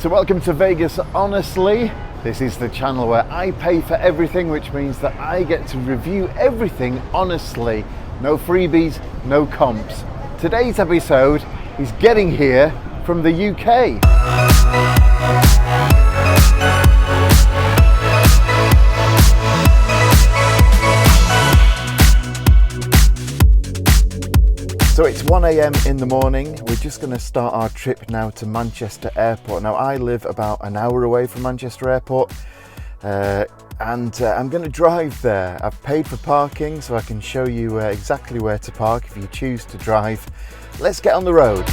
So welcome to Vegas Honestly. This is the channel where I pay for everything, which means that I get to review everything honestly. No freebies, no comps. Today's episode is getting here from the UK. So it's 1 a.m. in the morning. We're just going to start our trip now to Manchester Airport. Now I live about an hour away from Manchester Airport and I'm going to drive there. I've paid for parking so I can show you exactly where to park if you choose to drive. Let's get on the road.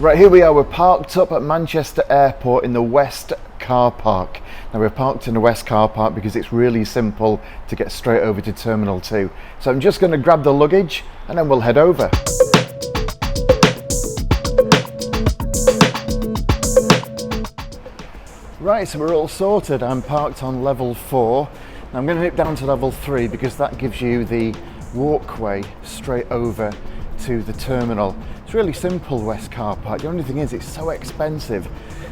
Right, here we are, we're parked up at Manchester Airport in the West car park. Now we're parked in the West car park because it's really simple to get straight over to Terminal 2. So I'm just going to grab the luggage and then we'll head over. Right, so we're all sorted. I'm parked on level 4. Now I'm going to nip down to level 3 because that gives you the walkway straight over to the terminal. It's really simple, West car park. The only thing is it's so expensive.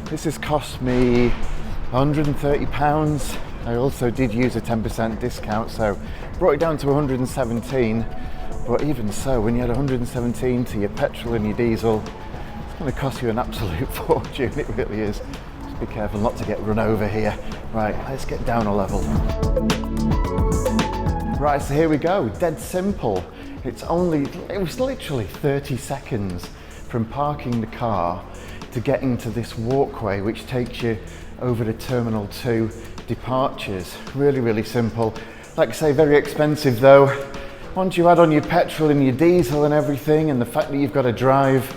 This has cost me £130. I also did use a 10% discount, so brought it down to 117. But even so, when you had 117 to your petrol and your diesel, it's going to cost you an absolute fortune. It really is. Just be careful not to get run over here. Right, let's get down a level. Right, so here we go. Dead simple. It was literally 30 seconds from parking the car to getting to this walkway, which takes you over to Terminal 2 departures. Really, really simple. Like I say, very expensive though. Once you add on your petrol and your diesel and everything, and the fact that you've got to drive,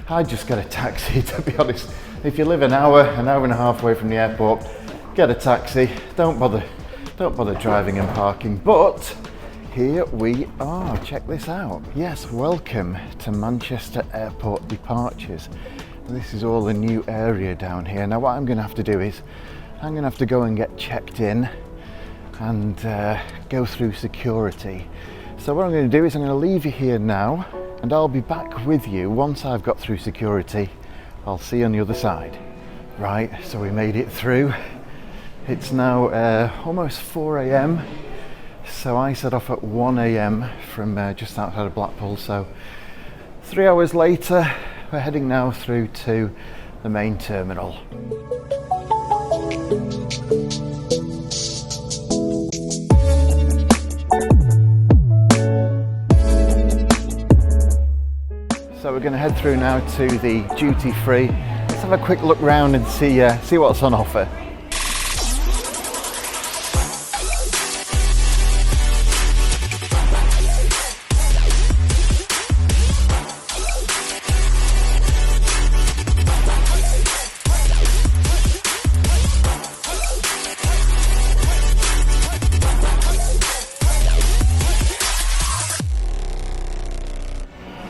I'd just get a taxi, to be honest. If you live an hour and a half away from the airport, get a taxi. Don't bother driving and parking. But here we are, check this out. Yes, welcome to Manchester Airport departures. This is all a new area down here. Now what I'm going to have to do is, I'm going to have to go and get checked in and go through security. So what I'm going to do is I'm going to leave you here now and I'll be back with you once I've got through security. I'll see you on the other side. Right, so we made it through. It's now almost 4 a.m. So I set off at 1 a.m. from just outside of Blackpool. So 3 hours later, we're heading now through to the main terminal. So we're going to head through now to the duty free. Let's have a quick look round and see what's on offer.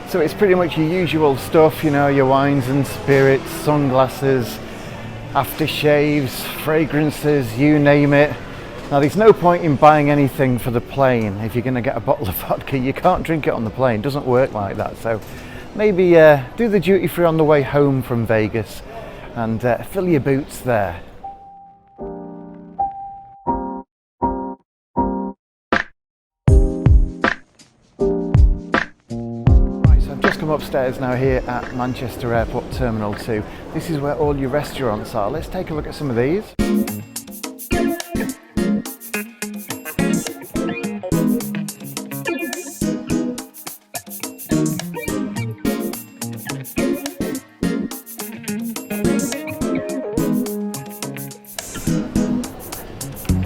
So it's pretty much your usual stuff, you know, your wines and spirits, sunglasses, aftershaves, fragrances, you name it. Now there's no point in buying anything for the plane. If you're going to get a bottle of vodka, you can't drink it on the plane. It doesn't work like that. So maybe do the duty free on the way home from Vegas and fill your boots there. Come upstairs now here at Manchester Airport Terminal 2. This is where all your restaurants are. Let's take a look at some of these.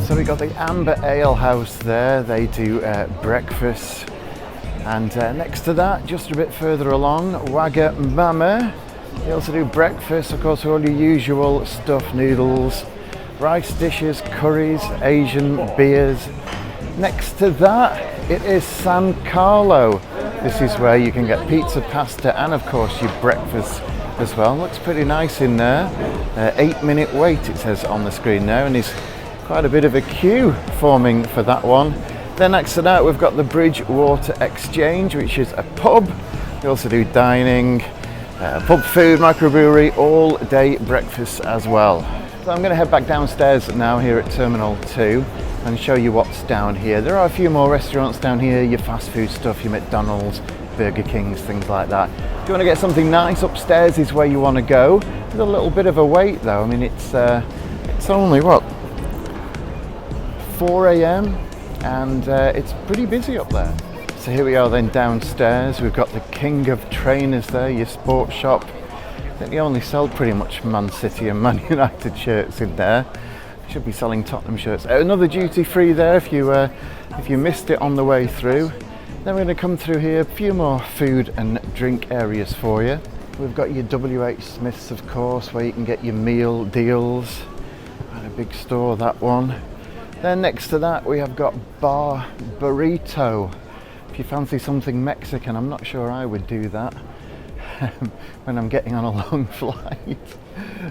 So we got the Amber Ale House there. They do breakfast. And next to that, just a bit further along, Wagamama. They also do breakfast, of course, all your usual stuff, noodles, rice dishes, curries, Asian beers. Next to that, it is San Carlo. This is where you can get pizza, pasta, and of course your breakfast as well. Looks pretty nice in there. 8-minute wait, it says on the screen there, and is Quite a bit of a queue forming for that one. Then next to that we've got the Bridgewater Exchange, which is a pub. We also do dining, pub food, microbrewery, all day breakfast as well. So I'm going to head back downstairs now here at Terminal 2 and show you what's down here. There are a few more restaurants down here, your fast food stuff, your McDonald's, Burger Kings, things like that. If you want to get something nice, upstairs is where you want to go. There's a little bit of a wait though. I mean, it's only what, 4 a.m. and it's pretty busy up there. So here we are then downstairs. We've got the King of Trainers there, your sports shop. I think they only sell pretty much Man City and Man United shirts in there. Should be selling Tottenham shirts. Another duty free there if you missed it on the way through. Then we're going to come through here, a few more food and drink areas for you. We've got your WH Smith's, of course, where you can get your meal deals. Quite a big store, that one. Then next to that we have got Bar Burrito. If you fancy something Mexican, I'm not sure I would do that when I'm getting on a long flight.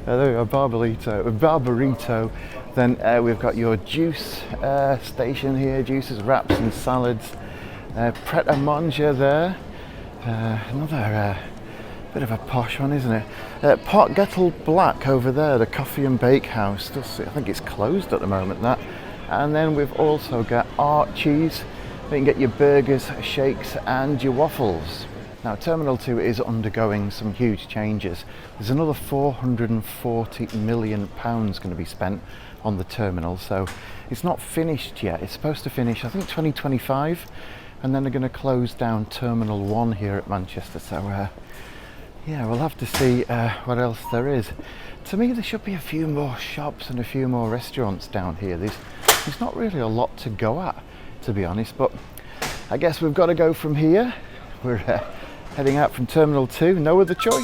There we go, Bar Burrito. Then we've got your juice station here, juices, wraps and salads. Pret a Manger there. Another bit of a posh one, isn't it? Pot Kettle Black over there, the coffee and bake house. I think it's closed at the moment, that. And then we've also got Archie's. You can get your burgers, shakes and your waffles. Now Terminal 2 is undergoing some huge changes. There's another £440 million going to be spent on the terminal, so it's not finished yet. It's supposed to finish, I think, 2025, and then they're going to close down Terminal 1 here at Manchester. So yeah, we'll have to see what else there is. To me, there should be a few more shops and a few more restaurants down here. There's not really a lot to go at, to be honest, but I guess we've got to go from here. We're heading out from Terminal 2, no other choice.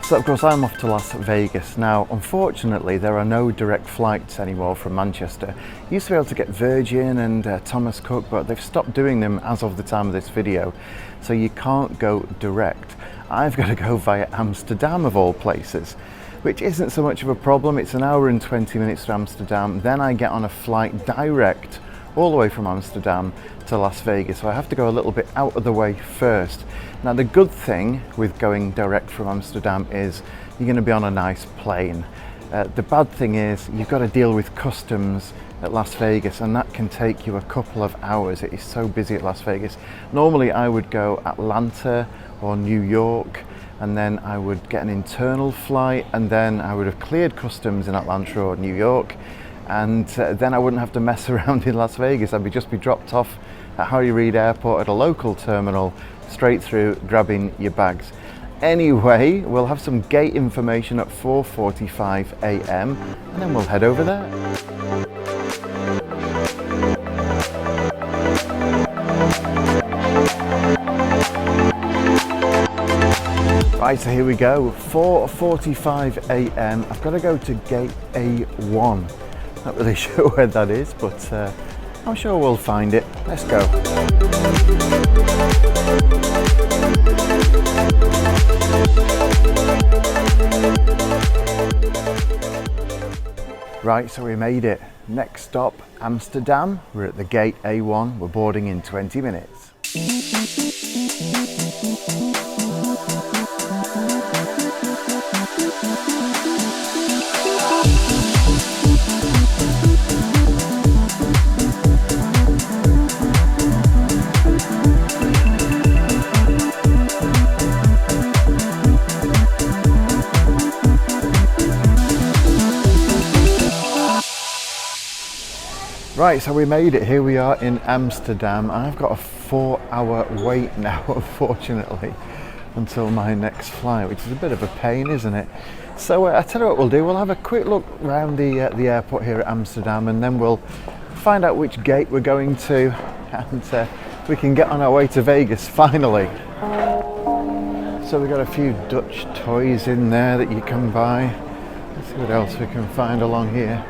So of course I'm off to Las Vegas. Now unfortunately there are no direct flights anymore from Manchester. You used to be able to get Virgin and Thomas Cook, but they've stopped doing them as of the time of this video, so you can't go direct. I've got to go via Amsterdam of all places, which isn't so much of a problem. It's an hour and 20 minutes to Amsterdam. Then I get on a flight direct all the way from Amsterdam to Las Vegas. So I have to go a little bit out of the way first. Now the good thing with going direct from Amsterdam is you're going to be on a nice plane. The bad thing is you've got to deal with customs at Las Vegas, and that can take you a couple of hours. It is so busy at Las Vegas. Normally I would go Atlanta or New York, and then I would get an internal flight, and then I would have cleared customs in Atlanta or New York, and then I wouldn't have to mess around in Las Vegas. I'd just be dropped off at Harry Reid Airport at a local terminal, straight through, grabbing your bags. Anyway, we'll have some gate information at 4:45 a.m. and then we'll head over there. Right, so here we go, 4:45 a.m. I've got to go to gate A1. Not really sure where that is, but I'm sure we'll find it. Let's go. Right, so we made it. Next stop, Amsterdam. We're at the gate A1. We're boarding in 20 minutes. Right, so we made it. Here we are in Amsterdam. I've got a 4-hour wait now, unfortunately, until my next flight, which is a bit of a pain, isn't it? So I tell you what we'll do. We'll have a quick look around the airport here at Amsterdam, and then we'll find out which gate we're going to, and we can get on our way to Vegas finally. So we've got a few Dutch toys in there that you can buy. Let's see what else we can find along here.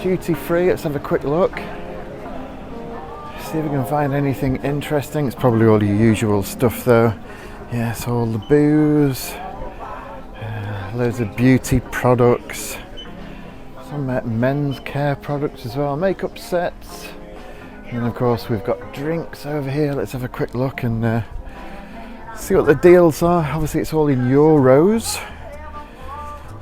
Duty free, let's have a quick look. See if we can find anything interesting. It's probably all your usual stuff though. Yes, all the booze. loads of beauty products, some men's care products as well, makeup sets, and then of course we've got drinks over here. Let's have a quick look and see what the deals are. Obviously it's all in euros,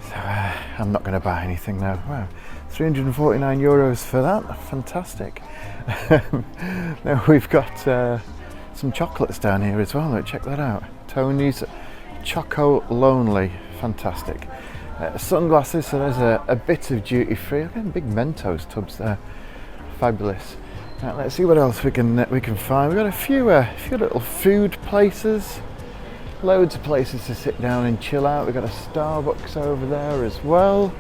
so I'm not going to buy anything now. Wow, 349 euros for that, fantastic. Now we've got some chocolates down here as well. Check that out, Tony's Choco Lonely, fantastic. Sunglasses, so there's a bit of duty free. Look at big Mentos tubs there, fabulous. Right, let's see what else we can find. We've got a few little food places, loads of places to sit down and chill out. We've got a Starbucks over there as well,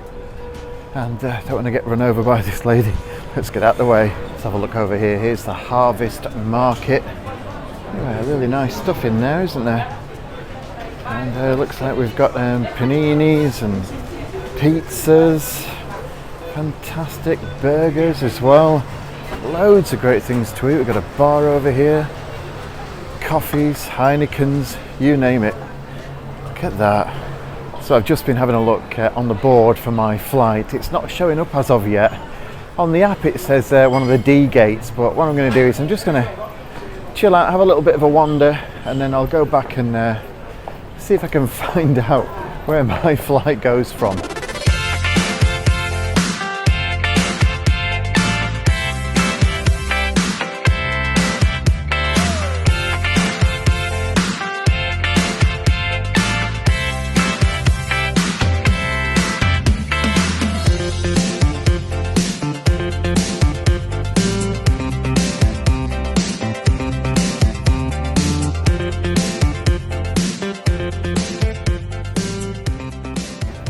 and don't want to get run over by this lady. Let's get out the way. Let's have a look over here. Here's the Harvest Market. Yeah, really nice stuff in there, isn't there? And looks like we've got paninis and pizzas, fantastic burgers as well. Loads of great things to eat. We've got a bar over here, coffees, Heinekens, you name it. Look at that. So I've just been having a look on the board for my flight. It's not showing up as of yet. On the app it says one of the D gates, but what I'm going to do is I'm just going to chill out, have a little bit of a wander, and then I'll go back and see if I can find out where my flight goes from.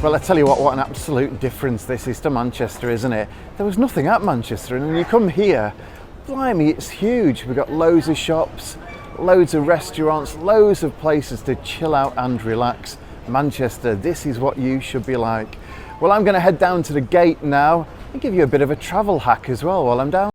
Well, I tell you what an absolute difference this is to Manchester, isn't it? There was nothing at Manchester, and when you come here, blimey, it's huge. We've got loads of shops, loads of restaurants, loads of places to chill out and relax. Manchester, this is what you should be like. Well, I'm going to head down to the gate now and give you a bit of a travel hack as well while I'm down.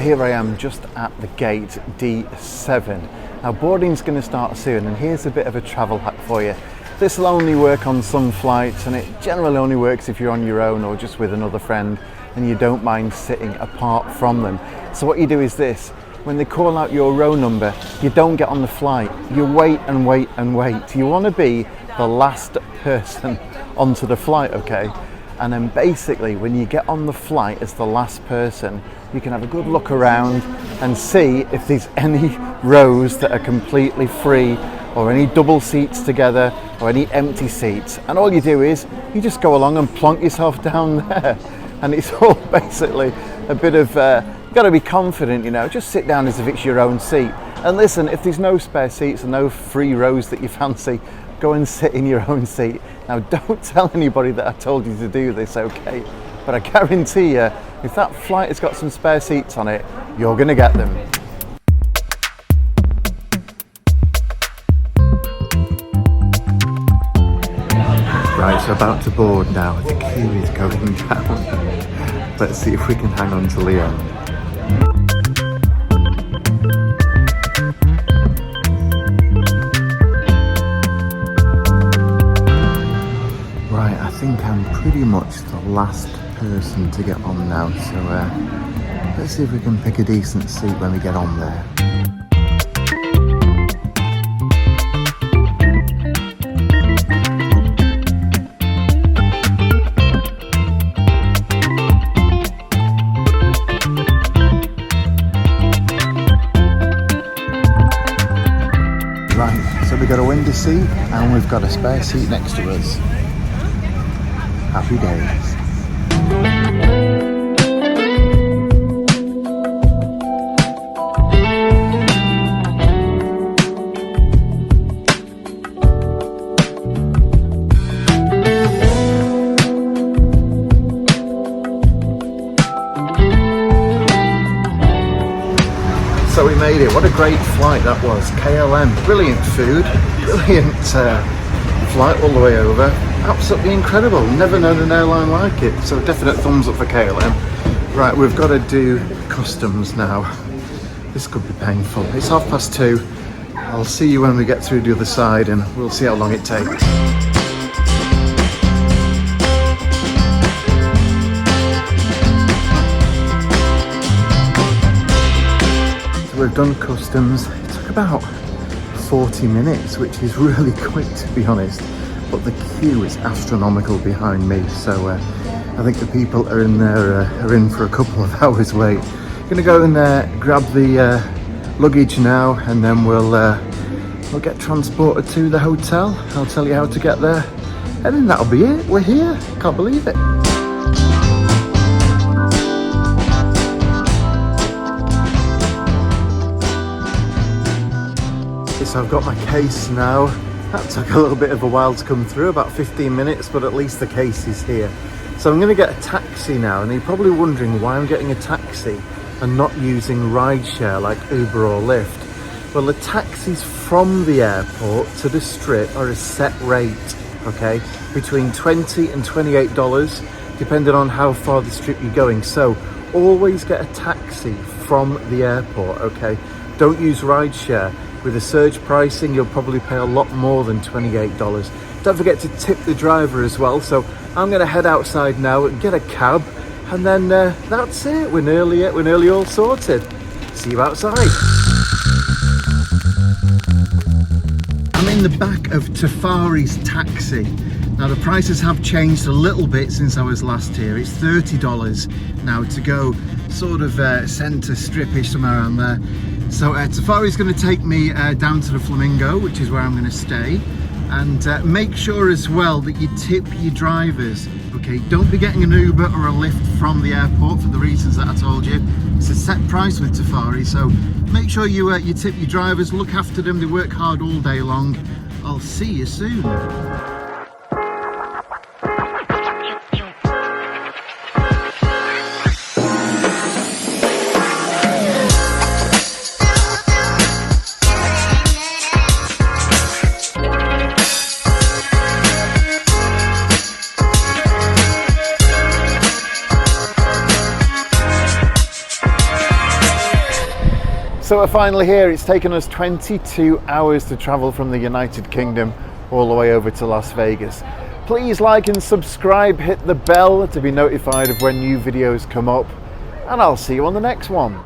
Here I am just at the gate D7. Now boarding's going to start soon, and here's a bit of a travel hack for you. This will only work on some flights, and it generally only works if you're on your own or just with another friend and you don't mind sitting apart from them. So what you do is this: when they call out your row number, you don't get on the flight. You wait and wait and wait. You want to be the last person onto the flight, okay? And then basically when you get on the flight as the last person, you can have a good look around and see if there's any rows that are completely free, or any double seats together, or any empty seats. And all you do is you just go along and plonk yourself down there, and it's all basically a bit of you've got to be confident, you know, just sit down as if it's your own seat. And listen, if there's no spare seats and no free rows that you fancy, go and sit in your own seat. Now don't tell anybody that I told you to do this, okay? But I guarantee you, if that flight has got some spare seats on it, you're going to get them. Right, so about to board now. The queue is going down. Let's see if we can hang on to Leon. Right, I think I'm pretty much the last person to get on now, so let's see if we can pick a decent seat when we get on there. Right, so we've got a window seat and we've got a spare seat next to us. Happy days. So we made it. What a great flight that was. KLM, brilliant food, brilliant flight all the way over. Absolutely incredible. Never known an airline like it. So definite thumbs up for KLM. Right, we've got to do customs now. This could be painful. It's 2:30. I'll see you when we get through the other side and we'll see how long it takes. We've done customs. It took about 40 minutes, which is really quick to be honest, but the queue is astronomical behind me, so I think the people are in there are in for a couple of hours wait. Gonna go and grab the luggage now, and then we'll get transported to the hotel. I'll tell you how to get there, and then that'll be it. We're here. Can't believe it. So I've got my case now. That took a little bit of a while to come through, about 15 minutes, but at least the case is here. So I'm going to get a taxi now, and you're probably wondering why I'm getting a taxi and not using rideshare like Uber or Lyft. Well, the taxis from the airport to the strip are a set rate, okay? Between $20 and $28, depending on how far the strip you're going. So always get a taxi from the airport, okay? Don't use rideshare. With the surge pricing, you'll probably pay a lot more than $28. Don't forget to tip the driver as well. So I'm going to head outside now and get a cab, and then that's it. We're nearly all sorted. See you outside. I'm in the back of Tafari's taxi. Now the prices have changed a little bit since I was last here. It's $30 now to go sort of centre strip-ish, somewhere around there. So Tafari's going to take me down to the Flamingo, which is where I'm going to stay, and make sure as well that you tip your drivers. Okay, don't be getting an Uber or a Lyft from the airport for the reasons that I told you. It's a set price with Tafari, so make sure you tip your drivers, look after them. They work hard all day long. I'll see you soon. So we're finally here. It's taken us 22 hours to travel from the United Kingdom all the way over to Las Vegas. Please like and subscribe, hit the bell to be notified of when new videos come up, and I'll see you on the next one.